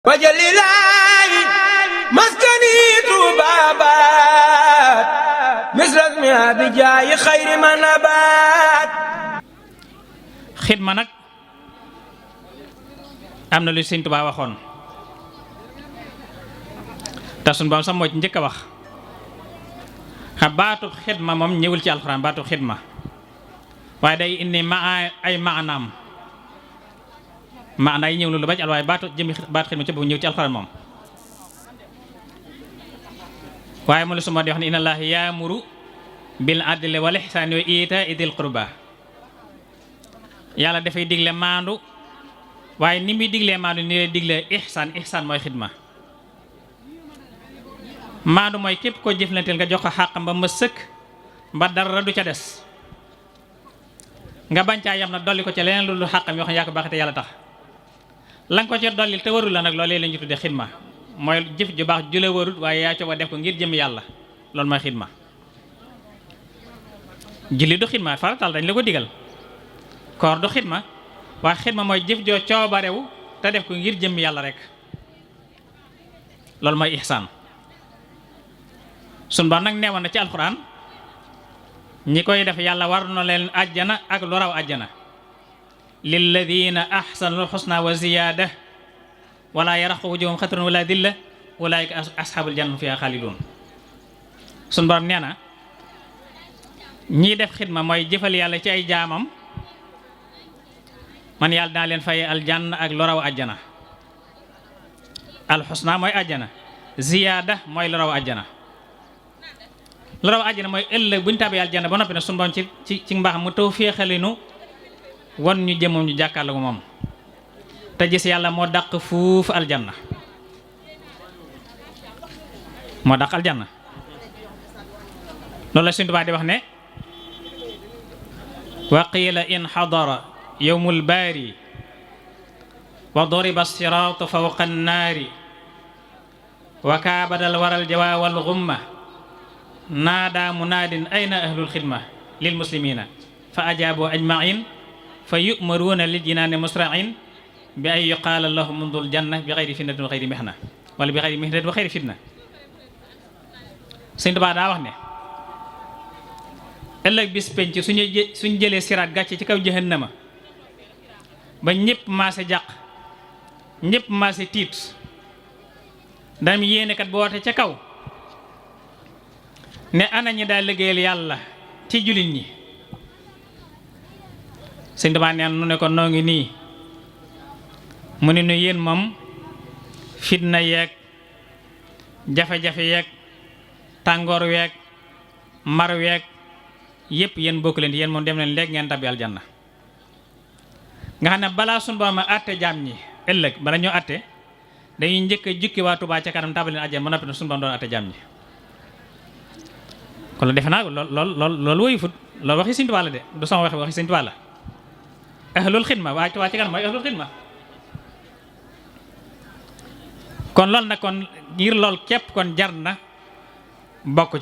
wajalilaayi maskani tuubaabaat misras mi abijaayi xayri ma nabaat. xidma nag am na lu Sëñ Tuubaa waxoon te sunu Boroom sax moo ci njëkk a wax baatub xidma moom ñëwul ci alxuraan baatub xidma waaye day indi ay maanaam maanaa yi ñëw lu ba ci al waaye baatu xidma ci boobu ñëw ci alxuraan moom waaye mu la suma di wax ne inna Allaaha yaamuru bil adli wal ihsaani wa iitaa'i dil qurba yàlla dafay digle maandu waaye ni muy diglee maandu ni lay diglee ihsaan mooy xidma maandu mooy képp koo jëflanteel nga jox ko xàqam ba ma sëkk ba dara du ca des nga bañ caa yam na dolli ko ca leneen lu xàqam yoo xam yaa ko baaxee te yàlla tax la nga ko ca dollil te warul la nag loolee la ñu tuddee xidma mooy jëf ju baax ju la warul waaye yaa ca def ko ngir jëm yàlla loolu mooy xidma. julli du xidma faratal dañ la ko digal koor du xidma waaye xidma mooy jëf joo coobarewu te def ko ngir jëm yàlla rek loolu mooy ihsaan. sun ba nag neewoon na ci alxuraan ñi koy def yàlla war na leen àjjana ak lu raw àjjana lilladina ahsanul xusna wa ziyaada wala yaraqu wujuhum xatrun wala dilla ulaika ashabul janna fiha xaalidun. sun borom nee na ñii def xidma mooy jëfal yàlla ci ay jaamam man yàlla daa leen fay aljanna ak lu raw àjjana. alxusna mooy àjjana ziyaada mooy lu raw àjjana. lu raw àjjana mooy ëllëg bu ñu tàbbee aljanna ba noppi ne sun borom ci mbaax mu taw féexalinu won ñu jëmam ñu jàkkaarloo moom te gis yàlla moo dàq fuuf aljanna moo dàq aljanna loolu la Sëñ Tuubaa di wax ne wa qiila in xadara yowmul baari wa doriba siraatu fawqa annaari wa kaabadal waral jawaawal gumma naada munaadin ayna ahlul xidma lil muslimina fa ajaabu ajmain fa yu'maruuna lil jinaani musra'in bi ay yuqaala lahum mundul janna bi xayri fitnatin wa xayri mihna wala bi xayri mihnatin wa xayri fitna. Sëñ Tuubaa daa wax ne ëllëg bis penc suñu jëlee siraat gàcce ci kaw jahannama ba ñëpp maase jàq ñëpp maase tiit dam yéene kat boote ca kaw ne ana ñi daa liggéeyal yàlla ci jullit ñi. Sëñ Tuubaa neen nu ne ko noo ngi nii mu ne nu yéen moom fitna yeeg jafe-jafe yeeg tàngoor weeg mar weeg yépp yéen bokk leen yéen moom dem leen léegi ngeen tabbi aljanna. nga xam ne balaa suñu borom a àtte jaam ñi ëllëg bala ñoo àtte dañuy njëkk a jukki waa Tuubaa ca kanam tabal leen aljanna ba noppi ne suñu borom doon àtte jaam ñi. kon la defe naa loolu woyu fut loolu waxi Sëñ Tuubaa la de du sama waxi Sëñ Tuubaa la. ahlul xidma waa Tuubaa ci kanam mooy ahlul xidma. kon loolu nag kon ngir lool képp kon jar na bokk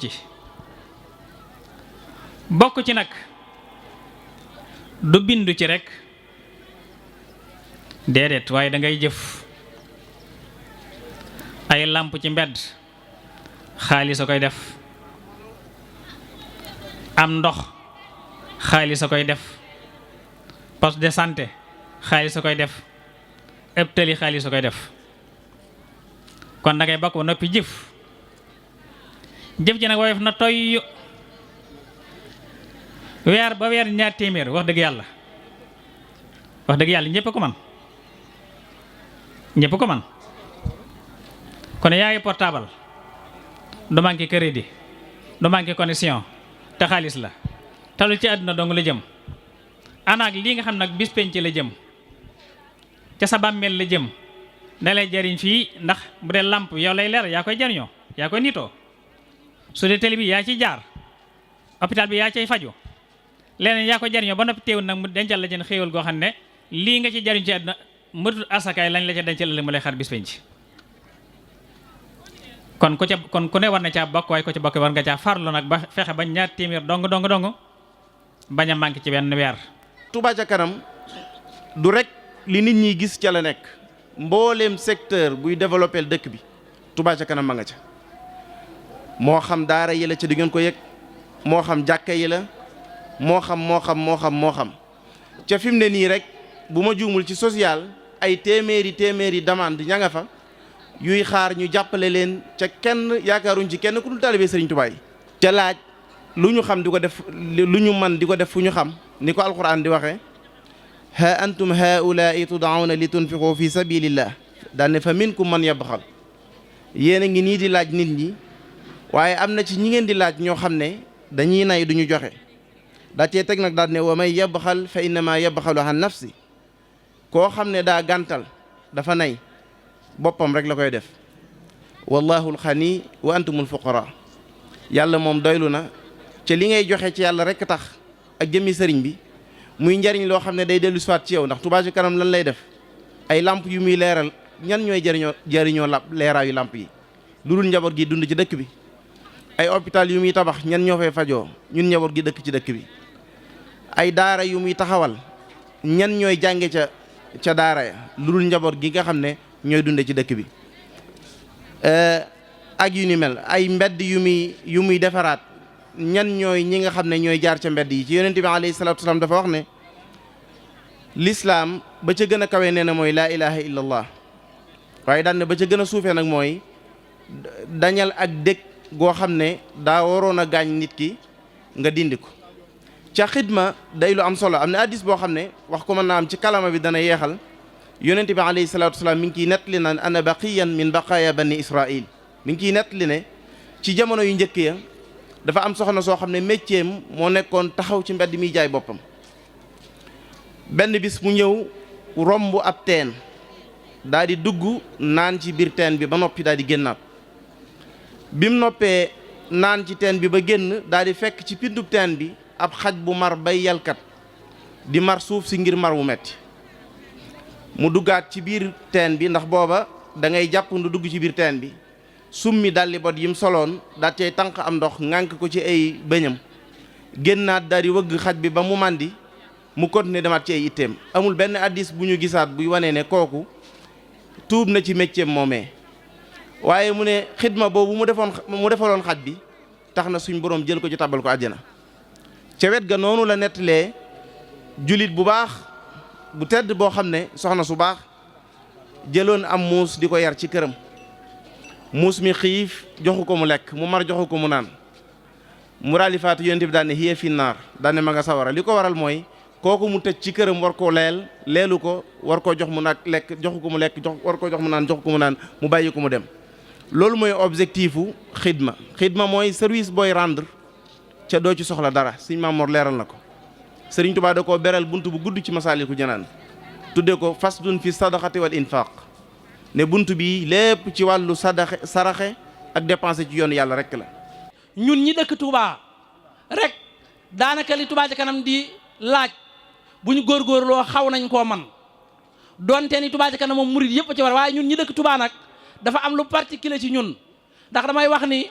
ci nag du bindu ci rek déedéet waaye da ngay jëf. ay làmp ci mbedd xaalis a koy def am ndox xaalis a koy def poste de santé xaalis a koy def ëpp tëli xaalis a koy def. kon da ngay bokk ba noppi jëf ji nag woyof na toy weer ba weer ñaar téeméer wax dëgg yàlla ñëpp ko man kon yaa ngi portable du manqué crédit du manqué connexion te xaalis la talu ci àdduna dong la jëm. anaak lii nga xam nag bis penc la jëm ca sa bàmmeel la jëm da lay jariñ fii ndax bu dee làmp yow lay leer yaa koy jariñoo yaa koy nitoo su dee télé bi yaa ciy jaar hôpital bi yaa cay faju leneen yaa koy jariñoo ba noppi teewul nag mu dencal la jën xéewal goo xam ne lii nga ci jariñ ci àdduna mëtul asakaay lañ la ca dencal ëllëg mu lay xar bis penc. kon ku ne war na caa bokk waaye ko ci bokk war nga caa farlu nag ba fexe ba ñaar téeméer dong bañ a manqué ci benn weer. Touba ca kanam du rek li nit ñi gis ca la nekk mbooleem secteur buy développer dëkk bi Touba ca kanam ma nga ca moo xam daara yi la ca di ngeen ko yëg moo xam jàkka yi la moo xam ca fi mu ne nii rek bu ma juumul ci social ay téeméeri demande ña nga fa yuy xaar ñu jàppale leen ca kenn yaakaaruñ ci kenn ku dul taalibe Sëriñ Tuubaa yi ca laaj lu ñu xam di ko def lu ñu man di ko def fu ñu xam ni ko alquran di waxee ha antum haulaai tud'awna li tunfiqu fi sabilillah daane fa minkum man yabxal yéen a ngi nii di laaj nit ñi waaye am na ci ñi ngeen di laaj ñoo xam ne dañuy nay duñu joxe daa cee teg nag daal ne wa may yabxal fa innama yabxalu an nafsi koo xam ne daa gàntal dafa nay boppam rek la koy def wallahu alxani wa antumul fuqara yàlla moom doylu na ca li ngay joxe ci yàlla rek tax ak jëmmi sëriñ bi muy njariñ loo xam ne day dellu siwaat ci yow ndax Touba ca kanam lan lay def ay lamp yu muy leeral ñan ñooy jëriñoo leeraayu lamp yi lu dul njaboot gi dund ci dëkk bi ay hôpital yu muy tabax ñan ñoo fay fajoo ñun njaboot gi dëkk ci dëkk bi ay daara yu muy taxawal ñan ñooy jànge ca daara ya lu dul njaboot gi nga xam ne ñooy dunde ci dëkk bi ak yu ni mel ay mbedd yu muy defaraat ñan ñooy ñi nga xam ne ñooy jaar ca mbedd yi ci yonent bi alayhi salaatu wasalaam dafa wax ne lislaam ba ca gën a kawe nee na mooy laa ilaha illa allah waaye daan ne ba ca gën a suufee nag mooy dañal ak dëkk goo xam ne daa waroon a gaañ nit ki nga dindi ko ca xidma day lu am solo am na hadiis boo xam ne wax ko mën naa am ci kalama bi dana yeexal yonent bi alayhi salaatu wasalaam mi ngi ciy nettali naan ana baqiyan min baqaaya bani israil mi ngi ciy nettali ne ci jamono yu njëkk ya dafa am soxna soo xam ne métier moo nekkoon taxaw ci mbedd mi jaay boppam benn bis mu ñëw romb ab teen daa di dugg naan ci biir teen bi ba noppi daa di génnaat bi mu noppee naan ci teen bi ba génn daa di fekk ci pindub teen bi ab xaj bu mar bay yalkat di mar suuf si ngir mar wu metti mu duggaat ci biir teen bi ndax booba da ngay jàpp ndu dugg ci biir teen bi summi dalli bot yim soloon daa cay tànq am ndox ŋànk ko ci ay bëñam génnaat daal di wëgg xaj bi ba mu màndi mu continuer demaat ci ay itteem amul benn hadiis bu ñu gisaat buy wanee ne kooku tuub na ci métier moomee waaye mu ne xidma boobu mu defaloon xaj bi tax na suñ boroom jël ko ci tabal ko àjjana ca wet ga noonu la nettalee julit bu baax bu tedd boo xam ne soxna su baax jëloon am muus di ko yar ci këram muus mi xiif joxu ko mu lekk mu mar joxu ko mu naan mu raalifaatu yonent bi daan ne hiya fi naar daan ne ma nga sawara li ko waral mooy kooku mu tëj ci këram war koo leelu ko war koo jox mu nag lekk joxu ko mu lekk war koo jox mu naan joxu ko mu naan mu bàyyi ko mu dem loolu mooy objectifu xidma mooy service booy rendre ca doo ci soxla dara Sëriñ Maamoor leeral na ko Sëriñ Tuubaa da koo beral bunt bu gudd ci Masaalikul Jinaan tudde ko fasdun fi sadaqati wal infaq ne bunt bi lépp ci wàllu saraxe ak dépenser ci yoonu yàlla rek la. ñun ñi dëkk Touba rek daanaka li Touba ca kanam di laaj bu ñu góorgóorloo xaw nañ koo man donte ni Touba ca kanam moom murid yëpp ci war waaye ñun ñi dëkk Touba nag dafa am lu particulier ci ñun ndax damay wax ni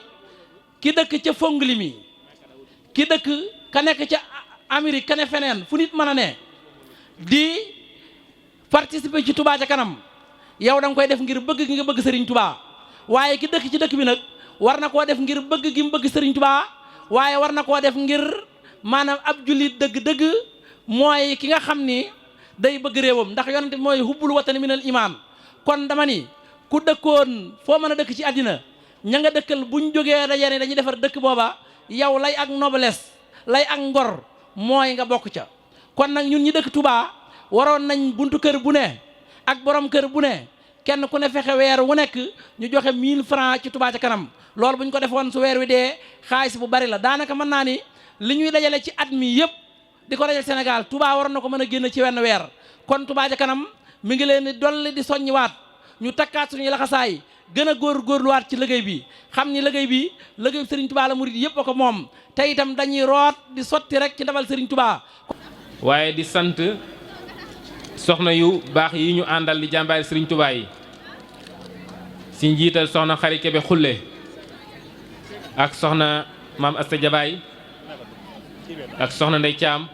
ki dëkk ca Fongolimi ki dëkk ka nekk ca Amérique ka ne feneen fu nit mën a ne di participer ci Touba ca kanam yow da nga koy def ngir bëgg gi nga bëgg Serigne Touba waaye ki dëkk ci dëkk bi nag war na koo def ngir bëgg gi mu bëgg Serigne Touba waaye war na koo def ngir maanaam ab jullit dëgg-dëgg mooy ki nga xam ni day bëgg réewam ndax yonente mooy hubbul watani minal iman kon dama ni ku dëkkoon foo mën a dëkk ci àddina ña nga dëkkal buñ jógee daje ne dañuy defar dëkk booba yow lay ak noblesse lay ak ngor mooy nga bokk ca kon nag ñun ñi dëkk Touba waroon nañ buntu kër bu ne ak borom kër bu ne kenn ku ne fexe weer wu nekk ñu joxe 1000 francs ci Touba ca kanam loolu bu ñu ko defoon su weer wi dee xaalis bu bari la daanaka mën naa ni li ñuy dajale ci at mi yëpp di ko dajale Sénégal Touba waroon na ko mën a génn ci wenn weer kon Touba ca kanam mi ngi leen di dolli di soññiwaat ñu takkaat suñuy laxasaay gën a góorluwaat ci liggéey bi xam ni liggéey bi liggéey Serigne Touba la murid yëpp a ko moom te itam dañuy root di sotti rek ci ndabal Serigne Touba. waaye di sant soxna yu baax yi ñu àndal di jàmbaari Serigne Touba yi si njiital soxna Xari Kebe Xulle ak soxna maam Asta Jabaay ak soxna Ndey Caam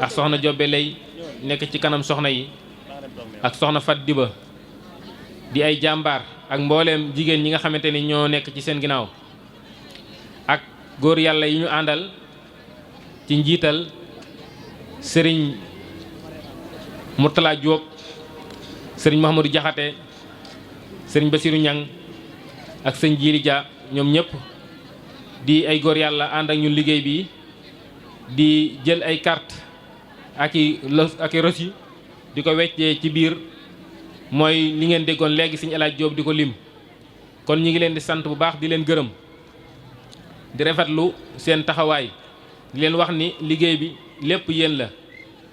ak soxna Jobbe Lay nekk ci kanam soxna yi ak soxna Fat Diba di ay jàmbaar ak mbooleem jigéen ñi nga xamante ni ñoo nekk ci seen ginnaaw ak góor yàlla yi ñu àndal ci njiital sëriñ Mourtala Diop sëriñ Mouhamadou Diakhaté sëriñ Bassirou Niang ak sëñ Jili Dia ñoom ñëpp di ay góor yàlla ànd ak ñun liggéey bi di jël ay carte ak i reçu di ko weccee ci biir mooy li ngeen déggoon léegi sëñ El Hadj Diop di ko lim. kon ñi ngi leen di sant bu baax di leen gërëm di rafetlu seen taxawaay di leen wax ni liggéey bi lépp yéen la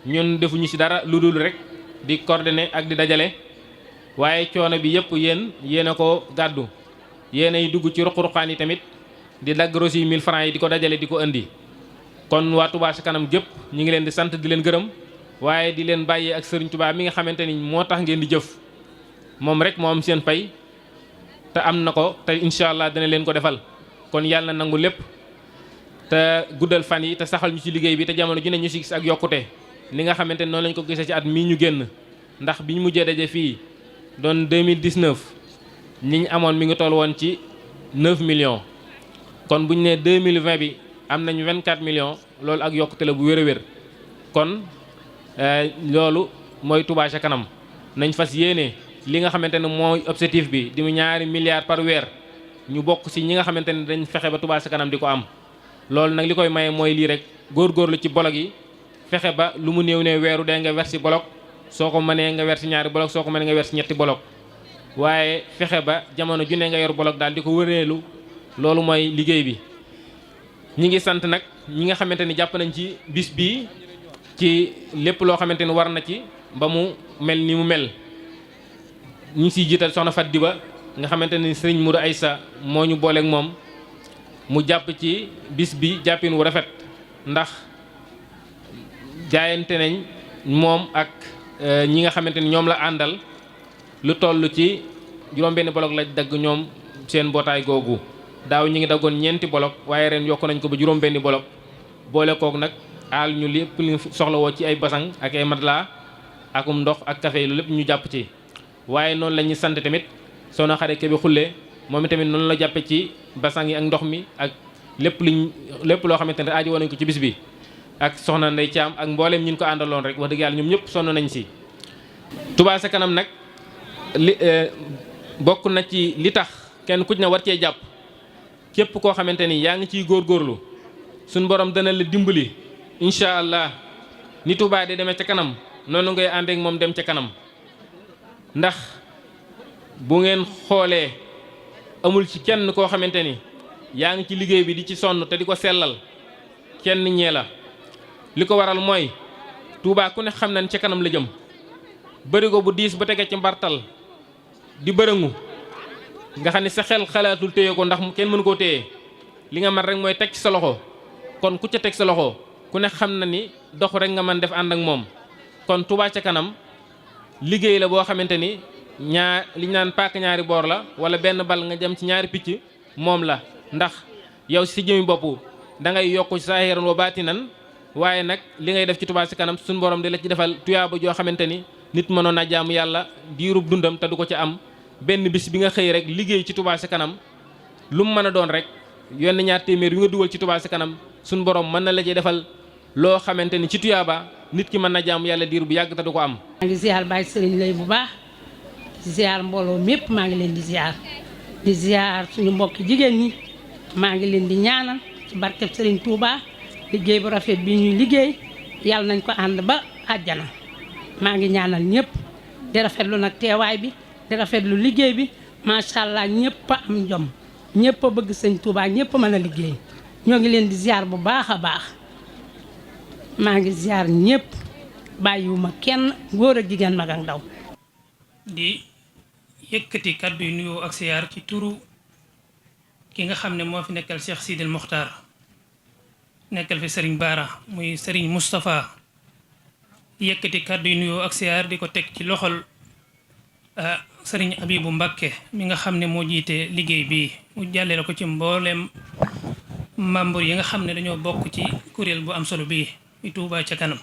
ñun defuñu ci dara lu dul rek di coordonner ak di dajale waaye coono bi yëpp yéen a ko gàddu yéen ay dugg ci ruq-ruqaan yi tamit di dagg reçu 1000 francs yi di ko dajale di ko indi. kon waa Touba ca kanam gépp ñi ngi leen di sant di leen gërëm waaye di leen bàyyee ak Serigne Touba mi nga xamante ni moo tax ngeen di jëf moom rek moo am seen fay te am na ko te incha allah dana leen ko defal kon yàlla na nangu lépp te guddal fan yi te saxal ñu ci liggéey bi te jamono ju ne ñu ci gis ak yokkute li nga xamante ni noonu lañ ko gisee ci at mii ñu génn ndax bi ñu mujjee daje fii doon 2019 ñi ñu amoon mi ngi toll woon ci 9 millions kon bu ñu nee 2020 bi am nañu 24 millions loolu ak yokkute la bu wér a wér kon loolu mooy Touba ca kanam nañ fas yéene li nga xamante ne mooy objectif bi di mu 2 milliards par weer ñu bokk ci ñi nga xamante ne dañ fexe ba Touba ca kanam di ko am loolu nag li koy maye mooy lii rek góorgóorlu ci bolog yi fexe ba lu mu néew ne weeru dee nga wersi bolog soo ko mënee nga wersi 2 bolog soo ko mënee nga wersi 3 bolog waaye fexe ba jamono ju ne nga yor bolog daal di ko wëreelu loolu mooy liggéey bi. ñi ngi sant nag ñi nga xamante ni jàpp nañ ci bis bii ci lépp loo xamante ni war na ci ba mu mel ni mu mel ñu ngi siy jiital soxna Fat Diba nga xamante ni sëriñ Mourou Aïssa moo ñu booleeg moom mu jàpp ci bis bi jàppin wu rafet ndax jaayante nañ moom ak ñi nga xamante ni ñoom la àndal lu toll ci juróom-benn bolok la dagg ñoom seen mbootaay googu daaw ñi ngi daggoon 4 bolok waaye ren yokk nañ ko ba juróom-benn bolok boole kook nag aal ñu lépp li soxlawoo ci ay basang ak ay matelas akum ndox ak café lu lépp ñu jàpp ci waaye noonu la ñuy sant tamit soxna Xari Kebe Xulle moom tamit noonu la jàppe ci basang yi ak ndox mi ak lépp loo xamante ne aajo woon nañ ko ci bis bi ak soxna Ndey Caam ak mbooleem ñin ko àndaloon rek wax dëgg yàlla ñoom ñëpp sonn nañ si Touba ca kanam nag li bokk na ci li tax kenn ku ci ne war cee jàpp képp koo xamante ni yaa ngi ciy góorgóorlu suñ borom dana la dimbali incha allah ni Touba de demee ca kanam noonu ngay ànd ak moom dem ca kanam ndax bu ngeen xoolee amul ci kenn koo xamante ni yaa ngi ci liggéey bi di ci sonn te di ko sellal kenn ñee la li ko waral mooy Touba ku ne xam nañ ca kanam la jëm bërigo bu diis ba tege ci mbartal di bërëngu nga xam ne sa xel xalaatul téye ko ndax kenn mënu koo téye li nga man rek mooy teg ci sa loxo kon ku ca teg sa loxo ku ne xam na ni dox rek nga mën def ànd ak moom kon Touba ca kanam liggéey la boo xamante ni li ñu naan paak ñaari boor la wala benn bal nga jëm ci ñaari picc moom la ndax yow si jëmi bopp da ngay yokku ci saahiran wa baatinan waaye nag li ngay def ci Touba ca kanam suñu borom di la ci defal tuyaaba joo xamante ni nit mënoon na jaamu yàlla diirub dundam te du ko ci am benn bis bi nga xëy rek liggéey ci Touba ca kanam lu mu mën a doon rek yenn 2 téeméer yu nga dugal ci Touba ca kanam suñu borom mën na la ci defal loo xamante ni ci tuyaaba nit ki mën na jaamu yàlla diir bu yàgg te du ko am. maa ngi ziar Baye Serigne lay bu baax di ziar mbooloo mépp maa ngi leen di ziar suñu mbokki jigéen ñi maa ngi leen di ñaanal ci barkeb Serigne Touba liggéey bu rafet bi ñuy liggéey yàlla nañ ko ànd ba àjjana maa ngi ñaanal ñëpp di rafetlu nag teewaay bi di rafetlu liggéey bi macha allah ñëpp a am jom ñëpp a bëgg sëñ Touba ñëpp mën a liggéey ñoo ngi leen di ziar bu baax a baax maa ngi ziar ñëpp bàyyiwuma kenn góor ak jigéen mag ak ndaw. di yëkkati kàddu yu nuyoo ak ziar ci turu ki nga xam ne moo fi nekkal Cheikh Sidil Mokhtar nekkal fi Serigne Bara muy Serigne Moustapha yëkkati kàddu yu nuyoo ak ziar di ko teg ci loxol Serigne Abibou Mbakke mi nga xam ne moo jiite liggéey bi mu jàllale ko ci mbooleem membre yi nga xam ne dañoo bokk ci kuréel bu am solo bii muy Touba ca kanam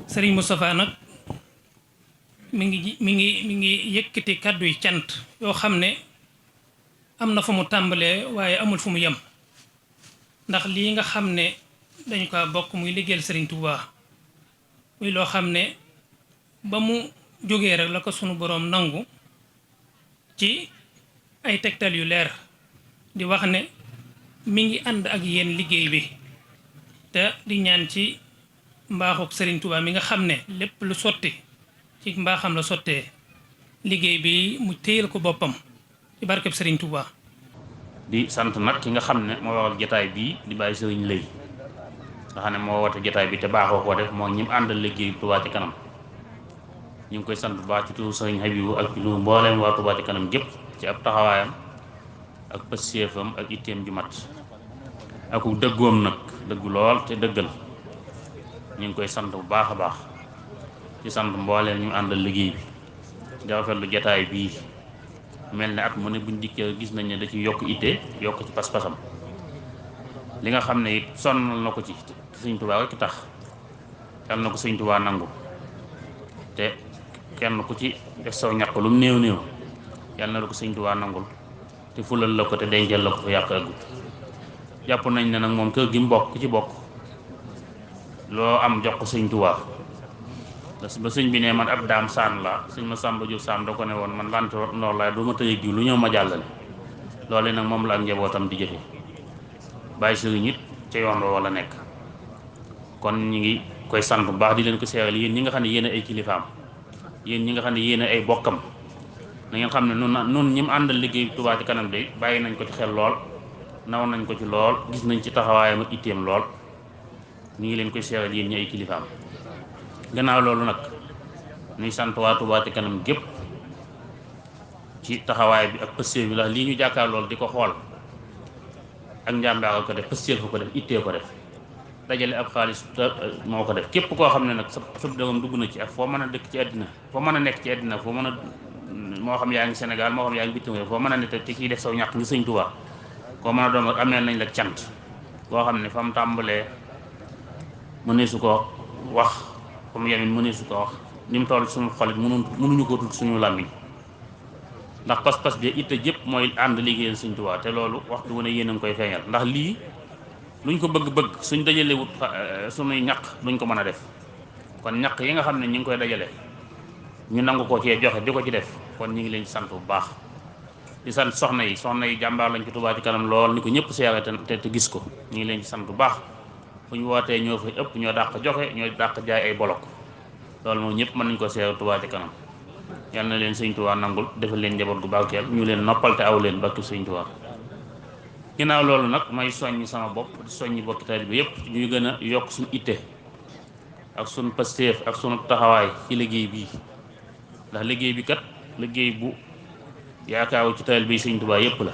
Serigne Moustapha nag mi ngi yëkkati kàddu yi cant yoo xam ne am na fu mu tàmbalee waaye amul fu mu yem ndax lii nga xam ne dañu ko bokk muy liggéeyal Serigne Touba muy loo xam ne ba mu jógee rek la ko sunu boroom nangu ci ay tegtal yu leer di wax ne mi ngi ànd ak yéen liggéey bi te di ñaan ci mbaaxuk Serigne Touba mi nga xam ne lépp lu sotti ci mbaaxam la sottee liggéey bi mu téyel ko boppam ci barkeb Serigne Touba. di sant nag ki nga xam ne moo waral jotaay bii di bàyyi Serigne Lay nga xam ne moo woote jotaay bi te baaxoo koo def moo ñim àndal liggéey Touba ci kanam ñu ngi koy sant bu baax ci turu Serigne Habibou ak ci lu mbooleem waa Touba ci kanam gépp ci ab taxawaayam ak pësséefam ak itteem ju mat ak dëggoom nag dëggu lool te dëggal ñu ngi koy sant bu baax a baax ci sant mbooleem ñu àndal liggéey bi di rafetlu jotaay bii mel ne at mu ne buñ dikkee gis nañ ne da ci yokk itte yokk ci pas-pasam li nga xam ne it sonnal na ko ci Sëñ Tuubaa rekk tax yal na ko Sëñ Tuubaa nangu te kenn ku ci def saw ñàkk lu mu néew néew yal na la ko Sëñ Tuubaa nangul te fulal la ko te dencal la ko fa yàq agut jàpp nañ ne nag moom kër gi mu bokk ku ci bokk loo am jox ko Sëñ Tuubaa ba sëñ bi ne man ab daam saan la sëñ ma Samba Diouf Sam da ko ne woon man lant noor laay du ma tëye jiw lu ñëw ma jàllale loolu nag moom la ak njabootam di jëfe bàyyi sëriñ it ca yoon wa wala nekk kon ñi ngi koy sant bu baax di leen ko seeral yéen ñi nga xam ne yéen ay kilifaam yéen ñi nga xam ne yéen ay bokkam na ngeen xam ne nun ñi mu àndal liggéey Touba ci kanam de bàyyi nañ ko ci xel lool naw nañ ko ci lool gis nañ ci taxawaayam ak itteem lool ñi ngi leen koy seeral yéen ñi ay kilifaam gannaaw loolu nag ñuy sant waa Touba ci kanam gépp ci taxawaay bi ak pëstéef bi ndax lii ñu jàkkaar loolu di ko xool ak njàmbaar ko def pëstéef ko def ittee ko def dajale ab xaalis moo ko def képp koo xam ne nag sa dëggam dugg na ci ak foo mën a dëkk ci àddina foo mën a nekk ci àddina foo mën a moo xam yaa ngi Sénégal moo xam yaa ngi bitim réew foo mën a ne te kiy def saw ñàkk ngi Sëñ Touba koo mën a doon ak ameel nañ la cant koo xam ne fa mu tàmbalee mëneesu ko wax comme yamin mëneesu ko wax ni mu toll suñu xolit mënuñu ko tudd suñu làmmiñ ndax pas-pas bi itte jëpp mooy ànd liggéeyal Sëñ Tuubaa te loolu waxtu wu ne yéen a ngi koy feeñal ndax lii luñ ko bëgg-bëgg suñ dajalewut suñuy ñaq duñ ko mën a def kon ñaq yi nga xam ne ñu ngi koy dajale ñu nangu ko cee joxe di ko ci def kon ñu ngi leen ci sant bu baax di sant soxna yi jàmbaar lañ ci Touba ci kanam lool ni ko ñëpp seere te gis ko ñu ngi leen ci sant bu baax fu ñu wootee ñoo fay ëpp ñoo dàq joxe ñoo dàq jaay ay bolok loolu moom ñëpp mën nañ ko seere Touba ci kanam yal na leen Sëñ Tuubaa nangul defal leen njaboot gu barkeel ñu leen noppal te aw leen barke Sëñ Tuubaa ginnaaw loolu nag may soññi sama bopp di soññi bokki taalibe bi yëpp ñuy gën a yokk suñu itte ak suñu pasteef ak suñu taxawaay ci liggéey bii ndax liggéey bi kat liggéey bu yaakaaru ci taalibe bi Sëñ Tuubaa yëpp la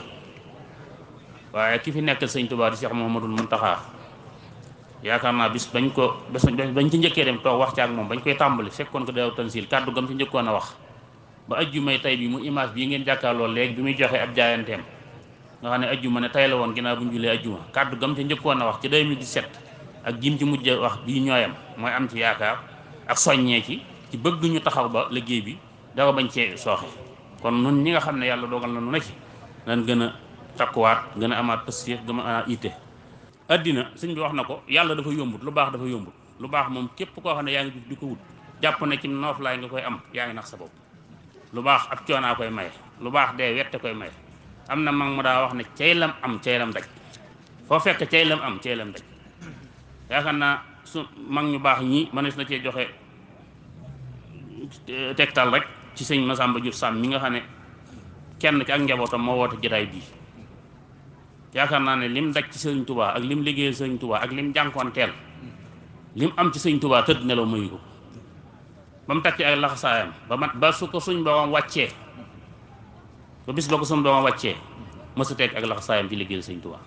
waaye ki fi nekkal Sëñ Tuubaa di Cheikh Mouhamadoul Mountakha yaakaar naa bis bañ ci njëkkee dem toog wax ci ak moom bañ koy tàmbali fekkoon ko daaw tansil kàddu gam ci njëkkoon a wax ba ajjumay tay bi mu image bii ngeen jàkkaarloo léegi bi muy joxe ab jaayanteem nga xam ne ajjuma ne tay la woon ginnaaw bu ñu julee ajjuma kàddu gam ci njëkkoon a wax ci 2017 ak jim ci mujj wax bii ñooyam mooy am ci yaakaar ak soññee ci bëgg ñu taxaw ba liggéey bi dara bañ cee sooxe kon nun ñi nga xam ne yàlla dogal na nu ne ci nan gën a takkuwaat gën a amaat pëstéef gën a amaat itte addina sëñ bi wax na ko yàlla dafa yombut lu baax dafa yombut lu baax moom képp koo xam ne yaa ngi di ko wut jàpp ne ci nooflaay nga koy am yaa ngi nax sa bopp lu baax ab coonaa koy maye lu baax dee wette koy maye am na mag mu daa wax ne cay lam am cay lam daj foo fekk cay lam am cay lam daj yaakaar naa su mag ñu baax ñi mënees na cee joxe tegtal rek ci sëñ Massamba Diouf Sam mi nga xam ne kenn ci ak njabootam moo woote jotaay bii yaakaar naa ne lim daj ci Sëriñ Touba ak lim liggéeyal Sëriñ Touba ak lim jànkoonteel lim am ci Sëriñ Touba tëdd nelaw mayu ko ba mu takki ay laxasaayam ba su ko suñ borom wàccee ba bis ba ko suñ borom wàccee mësta teg ak laxasaayam ci liggéeyal Sëriñ Touba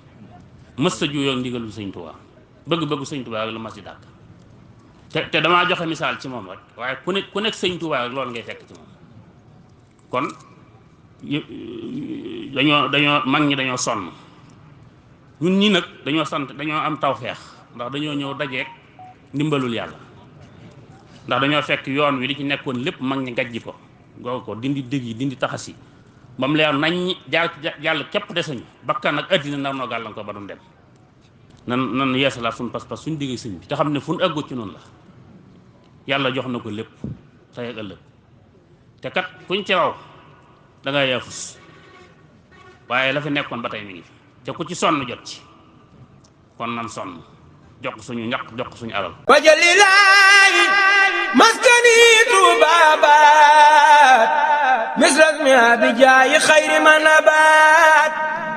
mësta juuyoo ndigalu Sëriñ Touba bëgg-bëggu Sëriñ Touba rek la mas di dàkk te damaa joxe misaal ci moom rek waaye ku nekk Sëriñ Touba rek loolu ngay fekk ci moom kon dañoo mag ñi dañoo sonn ñun ñi nag dañoo am tawfeex ndax dañoo ñëw dajeek ndimbalul yàlla ndax dañoo fekk yoon wi li ci nekkoon lépp mag ñi gàjji ko googu ko dindi dëgg yi dindi taxas yi ba mu leer nañ jaar jàll képp desuñu bakkan ak addina nar noo gàllankoor ba doon dem nan yeesalaat suñu pas-pas suñu digg sëñ bi te xam ne fu ñu ëggu ci noonu la yàlla jox na ko lépp tey ak ëllëg te kat kuñ ci raw da ngay yaafus waaye la fi nekkoon ba tey mi ngi fi te ku ci sonn jot ci kon nan sonn jox suñu ñaq jox suñu alal wajalilaayi maskani tuubaabaat misras mi abijaayi xayri ma nabaat